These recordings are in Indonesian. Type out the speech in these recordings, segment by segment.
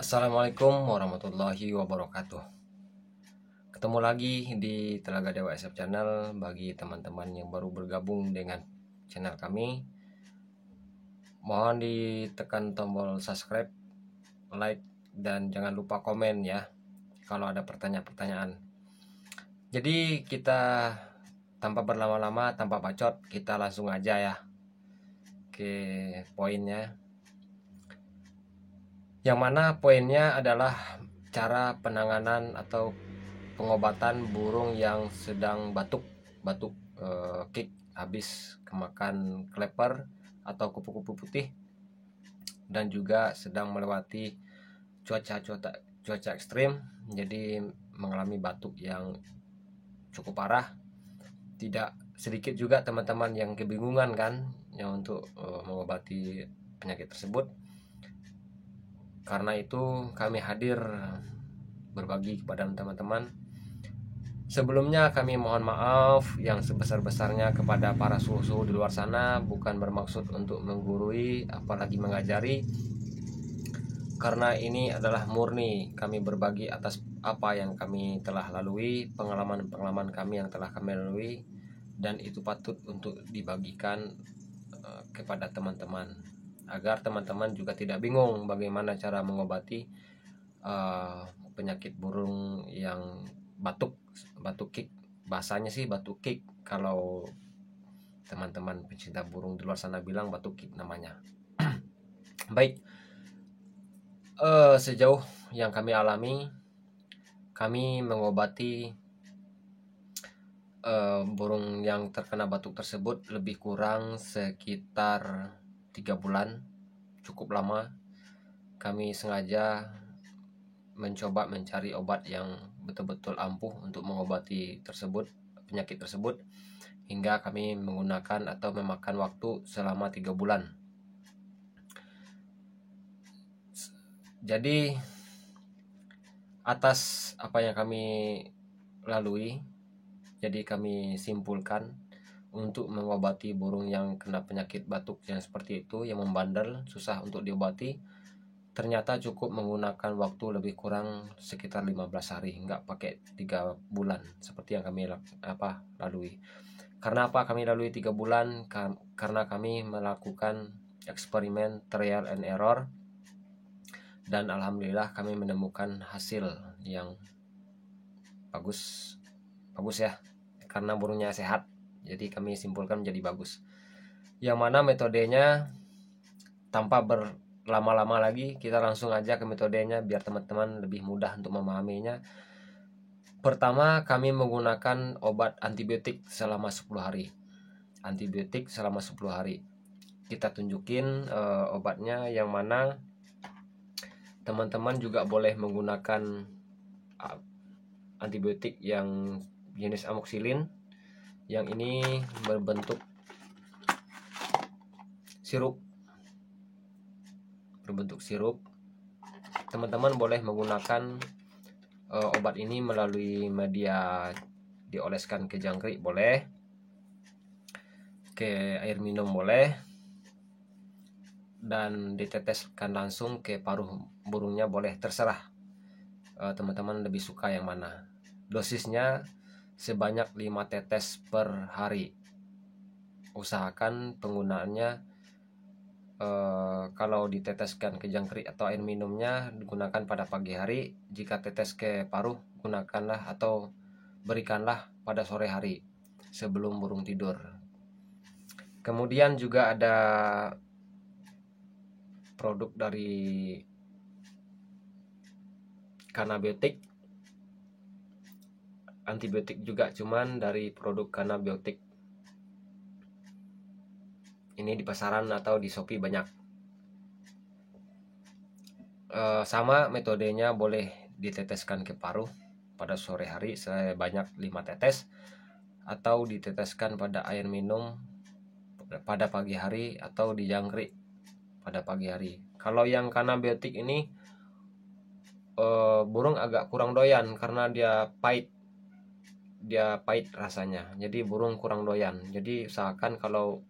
Assalamualaikum warahmatullahi wabarakatuh. Ketemu lagi di Telaga Dewa SF Channel. Bagi teman-teman yang baru bergabung dengan channel kami, mohon ditekan tombol subscribe, like, dan jangan lupa komen ya kalau ada pertanyaan-pertanyaan. Jadi kita tanpa berlama-lama, tanpa bacot, kita langsung aja ya ke poinnya. Yang mana poinnya adalah cara penanganan atau pengobatan burung yang sedang batuk kick habis kemakan kleper atau kupu-kupu putih, dan juga sedang melewati cuaca ekstrim, jadi mengalami batuk yang cukup parah. Tidak sedikit juga teman-teman yang kebingungan kan yang untuk mengobati penyakit tersebut. Karena itu kami hadir berbagi kepada teman-teman. Sebelumnya kami mohon maaf yang sebesar-besarnya kepada para suhu-suhu di luar sana. Bukan bermaksud untuk menggurui apalagi mengajari, karena ini adalah murni kami berbagi atas apa yang kami telah lalui, pengalaman-pengalaman kami yang telah kami lalui, dan itu patut untuk dibagikan kepada teman-teman, agar teman-teman juga tidak bingung bagaimana cara mengobati penyakit burung yang batuk kick. Bahasanya sih batuk kick, kalau teman-teman pencinta burung di luar sana bilang batuk kick namanya. Baik, sejauh yang kami alami, kami mengobati burung yang terkena batuk tersebut lebih kurang sekitar 3 bulan. Cukup lama. Kami sengaja mencoba mencari obat yang betul-betul ampuh untuk mengobati penyakit tersebut, hingga kami menggunakan atau memakan waktu selama 3 bulan. Jadi atas apa yang kami lalui, jadi kami simpulkan untuk mengobati burung yang kena penyakit batuk yang seperti itu, yang membandel, susah untuk diobati, ternyata cukup menggunakan waktu lebih kurang sekitar 15 hari, nggak pakai 3 bulan seperti yang kami lalui. Karena apa kami lalui 3 bulan? Karena kami melakukan eksperimen trial and error, dan alhamdulillah kami menemukan hasil yang bagus ya, karena burungnya sehat, jadi kami simpulkan menjadi bagus. Yang mana metodenya, tanpa berlama-lama lagi, kita langsung aja ke metodenya biar teman-teman lebih mudah untuk memahaminya. Pertama, kami menggunakan obat antibiotik selama 10 hari. Antibiotik selama 10 hari. Kita tunjukin obatnya, yang mana teman-teman juga boleh menggunakan antibiotik yang jenis amoxicillin, yang ini berbentuk sirup. Teman-teman boleh menggunakan obat ini melalui media, dioleskan ke jangkrik boleh, ke air minum boleh, dan diteteskan langsung ke paruh burungnya boleh, terserah teman-teman lebih suka yang mana. Dosisnya sebanyak 5 tetes per hari. Usahakan penggunaannya kalau diteteskan ke jangkrik atau air minumnya digunakan pada pagi hari. Jika tetes ke paruh, gunakanlah atau berikanlah pada sore hari sebelum burung tidur. Kemudian juga ada produk dari Kanabiotik, antibiotik juga, cuman dari produk Kanabiotik. Ini di pasaran atau di Shopee banyak. Sama metodenya, boleh diteteskan ke paruh pada sore hari sebanyak 5 tetes, atau diteteskan pada air minum pada pagi hari, atau di jangkrik pada pagi hari. Kalau yang Kanabiotik ini burung agak kurang doyan karena dia pahit rasanya, jadi burung kurang doyan. Jadi usahakan kalau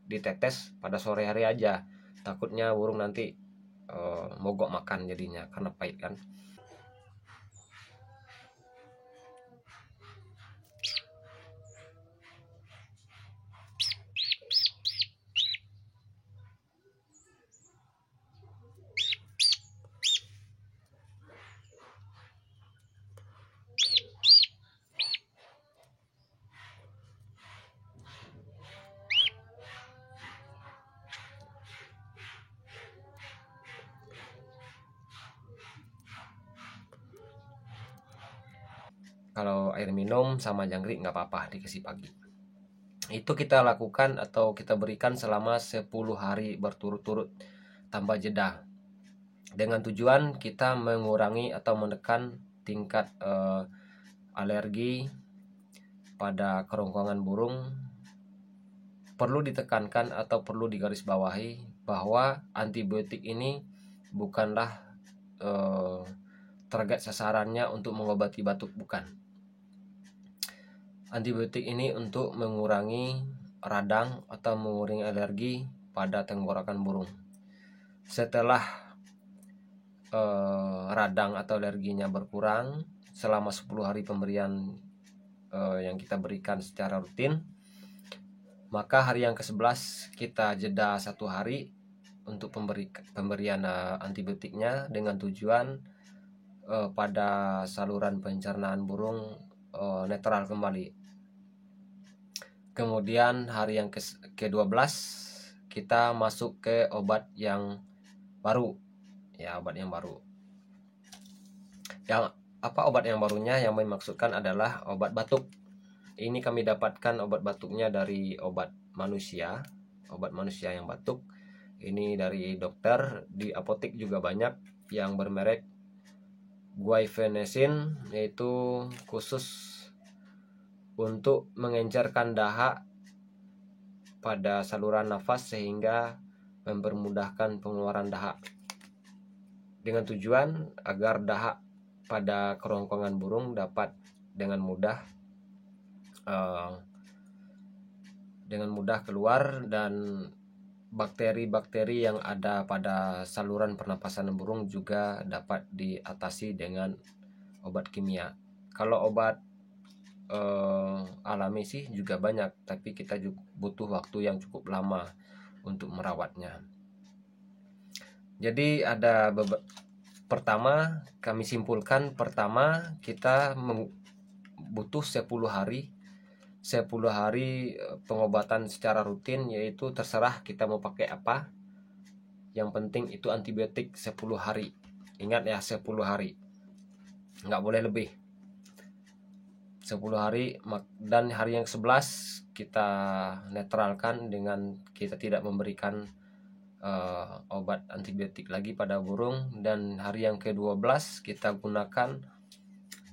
ditetes pada sore hari aja, takutnya burung nanti mogok makan jadinya karena pahit kan. Kalau air minum sama jangkrik nggak apa-apa dikasih pagi. Itu kita lakukan atau kita berikan selama 10 hari berturut-turut tanpa jeda. Dengan tujuan kita mengurangi atau menekan tingkat alergi pada kerongkongan burung. Perlu ditekankan atau perlu digarisbawahi bahwa antibiotik ini bukanlah target sasarannya untuk mengobati batuk, bukan. Antibiotik ini untuk mengurangi radang atau mengurangi alergi pada tenggorokan burung. Setelah radang atau alerginya berkurang selama 10 hari pemberian yang kita berikan secara rutin, maka hari yang ke-11 kita jeda 1 hari untuk pemberian antibiotiknya dengan tujuan pada saluran pencernaan burung netral kembali. Kemudian hari yang ke-12 kita masuk ke obat yang baru. Ya, obat yang baru. Yang apa obat yang barunya? Yang dimaksudkan adalah obat batuk. Ini kami dapatkan obat batuknya dari obat manusia yang batuk. Ini dari dokter, di apotek juga banyak yang bermerek guaifenesin, yaitu khusus untuk mengencerkan dahak pada saluran nafas sehingga mempermudahkan pengeluaran dahak, dengan tujuan agar dahak pada kerongkongan burung dapat dengan mudah keluar, dan bakteri-bakteri yang ada pada saluran pernapasan burung juga dapat diatasi dengan obat kimia. Kalau obat alami sih juga banyak, tapi kita juga butuh waktu yang cukup lama untuk merawatnya. Jadi ada pertama kami simpulkan, pertama kita butuh 10 hari pengobatan secara rutin, yaitu terserah kita mau pakai apa, yang penting itu antibiotik 10 hari. Ingat ya, 10 hari, nggak boleh lebih 10 hari. Dan hari yang 11 kita netralkan dengan kita tidak memberikan obat antibiotik lagi pada burung. Dan hari yang ke-12 kita gunakan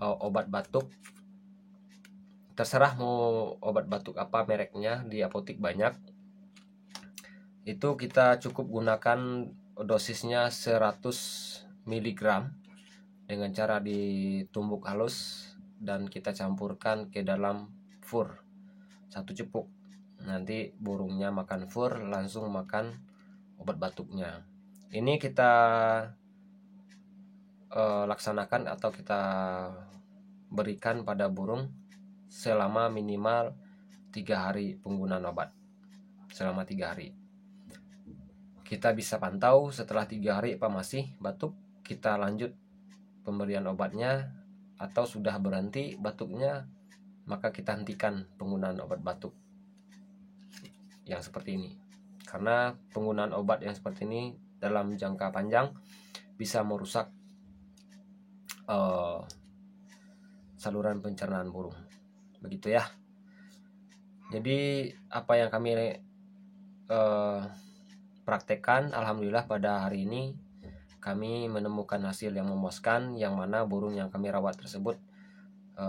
obat batuk. Terserah mau obat batuk apa mereknya, di apotek banyak. Itu kita cukup gunakan dosisnya 100 mg dengan cara ditumbuk halus dan kita campurkan ke dalam fur 1 cupuk. Nanti burungnya makan fur, langsung makan obat batuknya. Ini kita laksanakan atau kita berikan pada burung selama minimal 3 hari penggunaan obat. Selama 3 hari kita bisa pantau, setelah 3 hari apa masih batuk, kita lanjut pemberian obatnya, atau sudah berhenti batuknya, maka kita hentikan penggunaan obat batuk yang seperti ini. Karena penggunaan obat yang seperti ini dalam jangka panjang bisa merusak saluran pencernaan burung. Begitu ya. Jadi apa yang kami praktekkan, alhamdulillah pada hari ini kami menemukan hasil yang memuaskan, yang mana burung yang kami rawat tersebut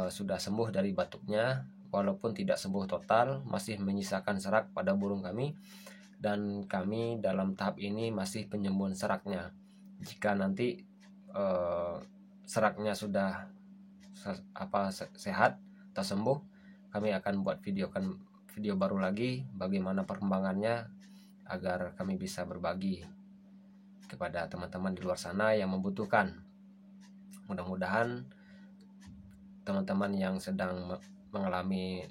sudah sembuh dari batuknya. Walaupun tidak sembuh total, masih menyisakan serak pada burung kami, dan kami dalam tahap ini masih penyembuhan seraknya. Jika nanti seraknya sudah sehat atau sembuh, kami akan buat video baru lagi bagaimana perkembangannya agar kami bisa berbagi kepada teman-teman di luar sana yang membutuhkan. Mudah-mudahan teman-teman yang sedang mengalami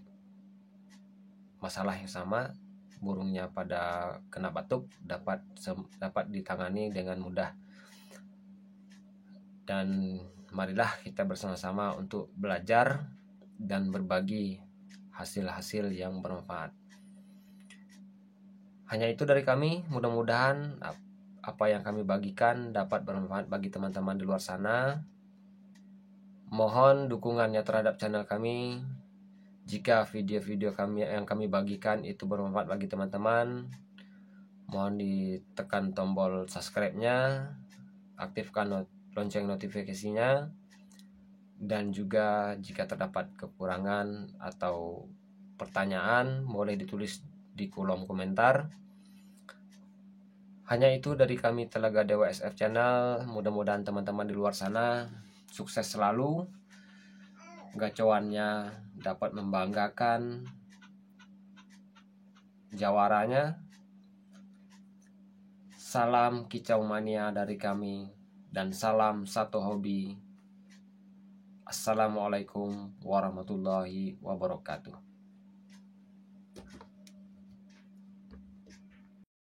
masalah yang sama, burungnya pada kena batuk, dapat ditangani dengan mudah. Dan marilah kita bersama-sama untuk belajar dan berbagi hasil-hasil yang bermanfaat. Hanya itu dari kami, mudah-mudahan apa yang kami bagikan dapat bermanfaat bagi teman-teman di luar sana. Mohon dukungannya terhadap channel kami. Jika video-video kami yang kami bagikan itu bermanfaat bagi teman-teman, mohon ditekan tombol subscribe-nya, aktifkan lonceng notifikasinya, dan juga jika terdapat kekurangan atau pertanyaan boleh ditulis di kolom komentar. Hanya itu dari kami Telaga Dewa SF Channel. Mudah-mudahan teman-teman di luar sana sukses selalu, gacoannya dapat membanggakan jawaranya. Salam kicau mania dari kami dan salam satu hobi. Assalamualaikum warahmatullahi wabarakatuh.